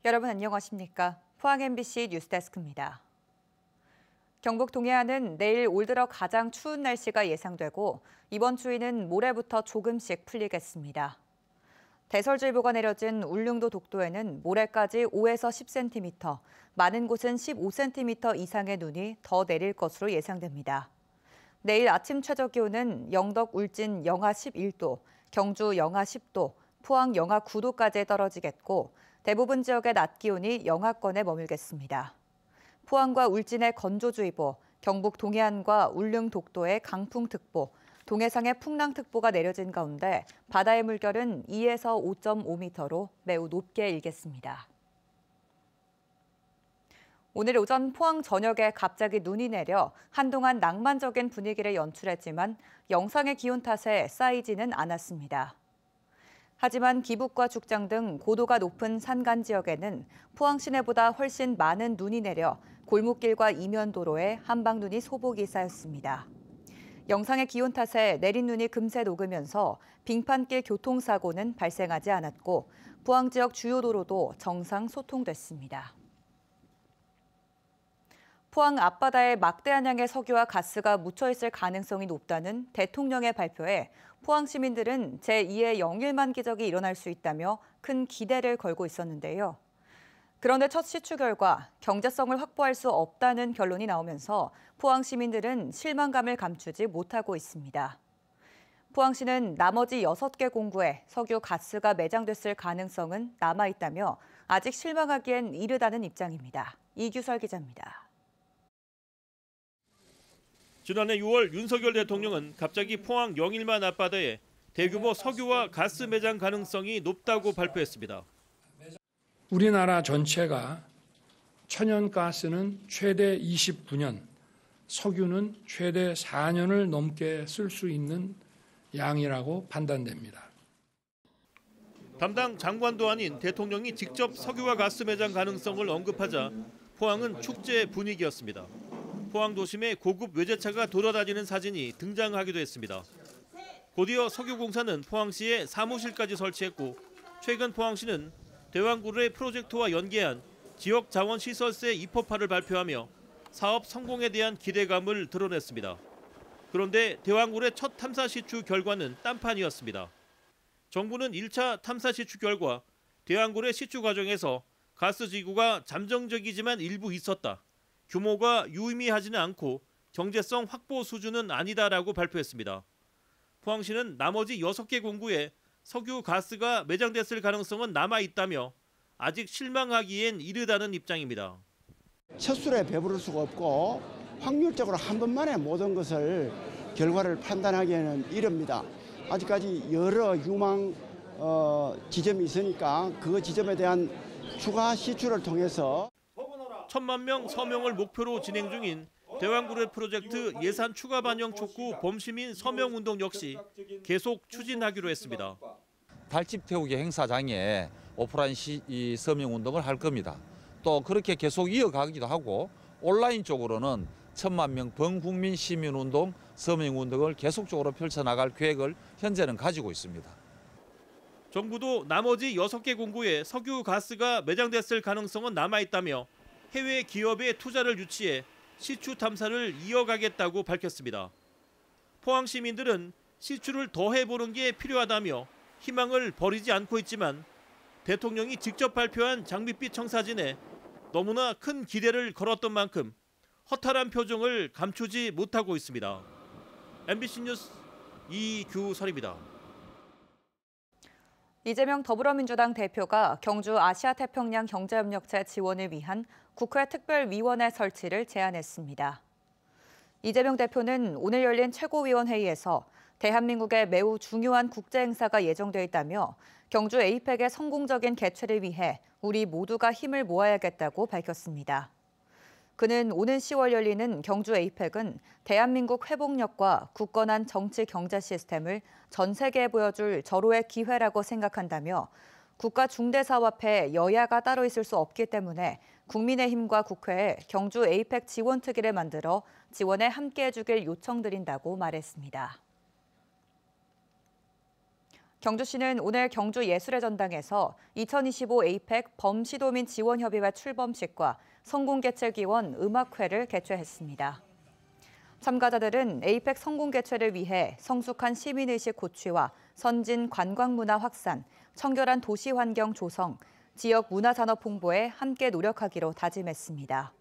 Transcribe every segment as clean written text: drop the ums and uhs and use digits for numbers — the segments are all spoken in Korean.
여러분 안녕하십니까? 포항 MBC 뉴스데스크입니다. 경북 동해안은 내일 올 들어 가장 추운 날씨가 예상되고 이번 추위는 모레부터 조금씩 풀리겠습니다. 대설주의보가 내려진 울릉도 독도에는 모레까지 5에서 10cm, 많은 곳은 15cm 이상의 눈이 더 내릴 것으로 예상됩니다. 내일 아침 최저기온은 영덕 울진 영하 11도, 경주 영하 10도, 포항 영하 9도까지 떨어지겠고 대부분 지역의 낮 기온이 영하권에 머물겠습니다. 포항과 울진의 건조주의보, 경북 동해안과 울릉 독도의 강풍특보, 동해상의 풍랑특보가 내려진 가운데 바다의 물결은 2에서 5.5m로 매우 높게 일겠습니다. 오늘 오전 포항 전역에 갑자기 눈이 내려 한동안 낭만적인 분위기를 연출했지만 영상의 기온 탓에 쌓이지는 않았습니다. 하지만 기북과 죽장 등 고도가 높은 산간 지역에는 포항 시내보다 훨씬 많은 눈이 내려 골목길과 이면도로에 한방눈이 소복이 쌓였습니다. 영상의 기온 탓에 내린 눈이 금세 녹으면서 빙판길 교통사고는 발생하지 않았고 포항 지역 주요 도로도 정상 소통됐습니다. 포항 앞바다에 막대한 양의 석유와 가스가 묻혀있을 가능성이 높다는 대통령의 발표에 포항 시민들은 제2의 영일만 기적이 일어날 수 있다며 큰 기대를 걸고 있었는데요. 그런데 첫 시추 결과 경제성을 확보할 수 없다는 결론이 나오면서 포항 시민들은 실망감을 감추지 못하고 있습니다. 포항시는 나머지 6개 공구에 석유 가스가 매장됐을 가능성은 남아있다며 아직 실망하기엔 이르다는 입장입니다. 이규설 기자입니다. 지난해 6월 윤석열 대통령은 갑자기 포항 영일만 앞바다에 대규모 석유와 가스 매장 가능성이 높다고 발표했습니다. 우리나라 전체가 천연가스는 최대 29년, 석유는 최대 4년을 넘게 쓸 수 있는 양이라고 판단됩니다. 담당 장관도 아닌 대통령이 직접 석유와 가스 매장 가능성을 언급하자 포항은 축제 분위기였습니다. 포항 도심에 고급 외제차가 돌아다니는 사진이 등장하기도 했습니다. 곧이어 석유공사는 포항시에 사무실까지 설치했고 최근 포항시는 대왕구르의 프로젝트와 연계한 지역자원시설세 입법화를 발표하며 사업 성공에 대한 기대감을 드러냈습니다. 그런데 대왕구르의 첫 탐사 시추 결과는 딴판이었습니다. 정부는 1차 탐사 시추 결과 대왕구르의 시추 과정에서 가스지구가 잠정적이지만 일부 있었다. 규모가 유의미하지는 않고 경제성 확보 수준은 아니다라고 발표했습니다. 포항시는 나머지 6개 공구에 석유 가스가 매장됐을 가능성은 남아있다며 아직 실망하기엔 이르다는 입장입니다. 첫술에 배부를 수가 없고 확률적으로 한 번만에 모든 것을 결과를 판단하기에는 이릅니다. 아직까지 여러 유망 지점이 있으니까 그 지점에 대한 추가 시추를 통해서 1,000만 명 서명을 목표로 진행 중인 대왕구르 프로젝트 예산 추가 반영 촉구 범시민 서명운동 역시 계속 추진하기로 했습니다. 달집 태우기 행사장에 오프라인 서명운동을 할 겁니다. 또 그렇게 계속 이어가기도 하고 온라인 쪽으로는 1,000만 명 범국민 시민운동 서명운동을 계속적으로 펼쳐나갈 계획을 현재는 가지고 있습니다. 정부도 나머지 6개 공구에 석유 가스가 매장됐을 가능성은 남아있다며 해외 기업의 투자를 유치해 시추 탐사를 이어가겠다고 밝혔습니다. 포항 시민들은 시추를 더 해보는 게 필요하다며 희망을 버리지 않고 있지만 대통령이 직접 발표한 장밋빛 청사진에 너무나 큰 기대를 걸었던 만큼 허탈한 표정을 감추지 못하고 있습니다. MBC 뉴스 이규설입니다. 이재명 더불어민주당 대표가 경주 아시아태평양 경제협력체 지원을 위한 국회 특별위원회 설치를 제안했습니다. 이재명 대표는 오늘 열린 최고위원회의에서 대한민국의 매우 중요한 국제행사가 예정돼 있다며 경주 에이펙의 성공적인 개최를 위해 우리 모두가 힘을 모아야겠다고 밝혔습니다. 그는 오는 10월 열리는 경주 에이펙은 대한민국 회복력과 굳건한 정치 경제 시스템을 전 세계에 보여줄 절호의 기회라고 생각한다며 국가 중대사업 앞에 여야가 따로 있을 수 없기 때문에 국민의힘과 국회에 경주 에이펙 지원특위를 만들어 지원에 함께해 주길 요청드린다고 말했습니다. 경주시는 오늘 경주 예술의 전당에서 2025 에이펙 범시도민 지원협의회 출범식과 성공개최기원 음악회를 개최했습니다. 참가자들은 에이펙 성공개최를 위해 성숙한 시민의식 고취와 선진 관광문화 확산, 청결한 도시환경 조성, 지역 문화산업 홍보에 함께 노력하기로 다짐했습니다.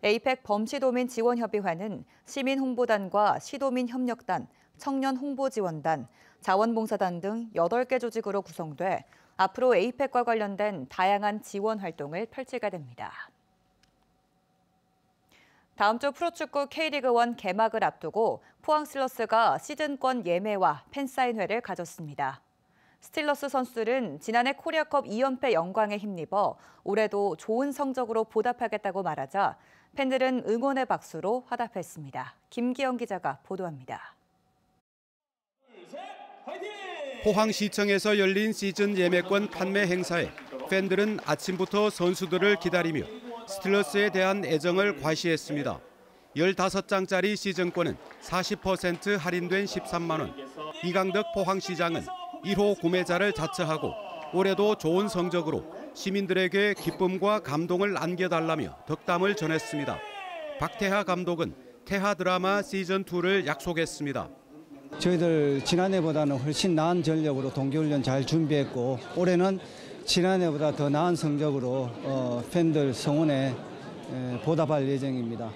에이펙 범시도민 지원협의회는 시민홍보단과 시도민협력단, 청년홍보지원단, 자원봉사단 등 8개 조직으로 구성돼 앞으로 에이펙과 관련된 다양한 지원 활동을 펼치게 됩니다. 다음 주 프로축구 K리그1 개막을 앞두고 포항 스틸러스가 시즌권 예매와 팬사인회를 가졌습니다. 스틸러스 선수들은 지난해 코리아컵 2연패 영광에 힘입어 올해도 좋은 성적으로 보답하겠다고 말하자 팬들은 응원의 박수로 화답했습니다. 김기영 기자가 보도합니다. 포항시청에서 열린 시즌 예매권 판매 행사에 팬들은 아침부터 선수들을 기다리며 스틸러스에 대한 애정을 과시했습니다. 15장짜리 시즌권은 40% 할인된 13만 원. 이강덕 포항시장은 1호 구매자를 자처하고 올해도 좋은 성적으로 시민들에게 기쁨과 감동을 안겨달라며 덕담을 전했습니다. 박태하 감독은 태하 드라마 시즌2를 약속했습니다. 저희들 지난해보다는 훨씬 나은 전력으로 동계훈련 잘 준비했고 올해는 지난해보다 더 나은 성적으로 팬들 성원에 보답할 예정입니다.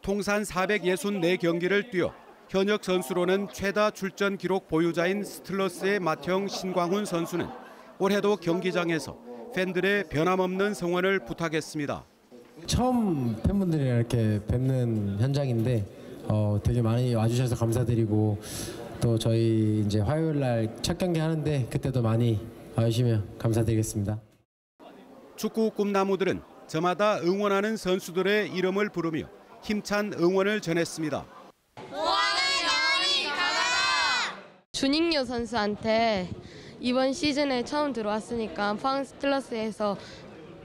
통산 464경기를 뛰어 현역 선수로는 최다 출전 기록 보유자인 스틸러스의 맏형 신광훈 선수는 올해도 경기장에서 팬들의 변함없는 성원을 부탁했습니다. 처음 팬분들이랑 이렇게 뵙는 현장인데 되게 많이 와주셔서 감사드리고 또 저희 이제 화요일 날 첫 경기 하는데 그때도 많이 와주시면 감사드리겠습니다. 축구 꿈나무들은 저마다 응원하는 선수들의 이름을 부르며 힘찬 응원을 전했습니다. 준익료 선수한테 이번 시즌에 처음 들어왔으니까 포항 스틸러스에서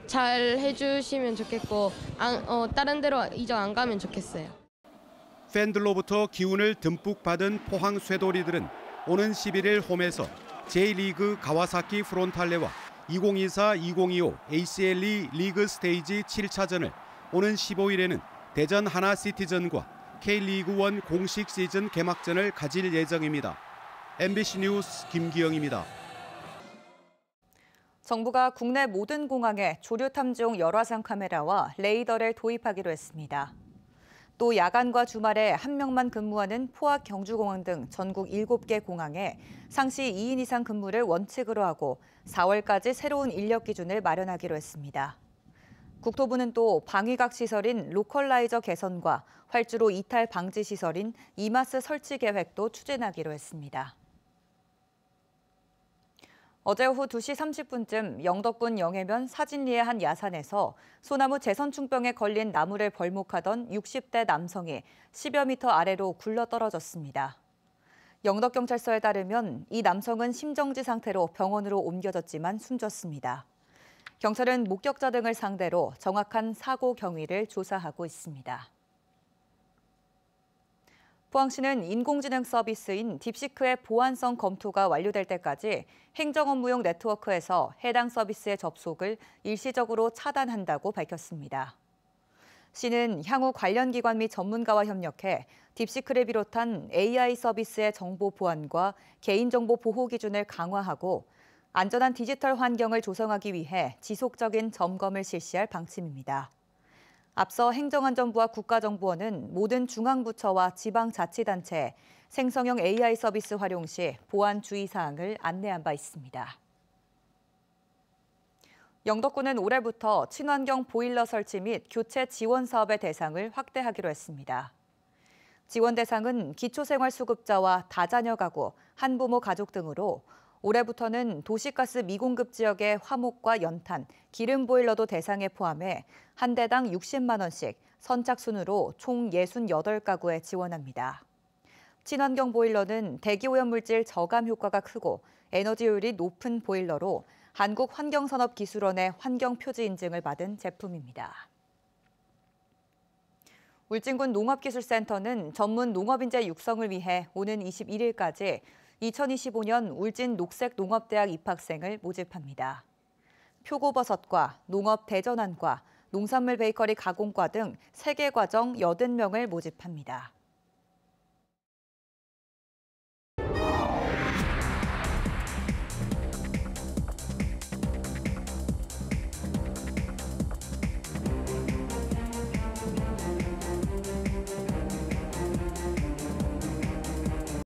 잘 해주시면 좋겠고 다른 데로 이적 안 가면 좋겠어요. 팬들로부터 기운을 듬뿍 받은 포항 쇠돌이들은 오는 11일 홈에서 J리그 가와사키 프론탈레와 2024-2025 ACLE 리그 스테이지 7차전을 오는 15일에는 대전 하나 시티즌과 K리그1 공식 시즌 개막전을 가질 예정입니다. MBC 뉴스 김기영입니다. 정부가 국내 모든 공항에 조류 탐지용 열화상 카메라와 레이더를 도입하기로 했습니다. 또 야간과 주말에 1명만 근무하는 포항 경주공항 등 전국 7개 공항에 상시 2인 이상 근무를 원칙으로 하고 4월까지 새로운 인력 기준을 마련하기로 했습니다. 국토부는 또 방위각 시설인 로컬라이저 개선과 활주로 이탈 방지 시설인 이마스 설치 계획도 추진하기로 했습니다. 어제 오후 2시 30분쯤 영덕군 영해면 사진리의 한 야산에서 소나무 재선충병에 걸린 나무를 벌목하던 60대 남성이 10여 미터 아래로 굴러떨어졌습니다. 영덕경찰서에 따르면 이 남성은 심정지 상태로 병원으로 옮겨졌지만 숨졌습니다. 경찰은 목격자 등을 상대로 정확한 사고 경위를 조사하고 있습니다. 포항시는 인공지능 서비스인 딥시크의 보안성 검토가 완료될 때까지 행정업무용 네트워크에서 해당 서비스의 접속을 일시적으로 차단한다고 밝혔습니다. 시는 향후 관련 기관 및 전문가와 협력해 딥시크를 비롯한 AI 서비스의 정보 보안과 개인정보 보호 기준을 강화하고 안전한 디지털 환경을 조성하기 위해 지속적인 점검을 실시할 방침입니다. 앞서 행정안전부와 국가정보원은 모든 중앙부처와 지방자치단체에 생성형 AI 서비스 활용 시 보안 주의사항을 안내한 바 있습니다. 영덕군은 올해부터 친환경 보일러 설치 및 교체 지원 사업의 대상을 확대하기로 했습니다. 지원 대상은 기초생활수급자와 다자녀 가구, 한부모 가족 등으로 올해부터는 도시가스 미공급 지역의 화목과 연탄, 기름 보일러도 대상에 포함해 한 대당 60만 원씩 선착순으로 총 68가구에 지원합니다. 친환경 보일러는 대기오염물질 저감 효과가 크고 에너지효율이 높은 보일러로 한국환경산업기술원의 환경표지 인증을 받은 제품입니다. 울진군 농업기술센터는 전문 농업인재 육성을 위해 오는 21일까지 2025년 울진 녹색농업대학 입학생을 모집합니다. 표고버섯과 농업대전환과 농산물 베이커리 가공과 등 3개 과정 80명을 모집합니다.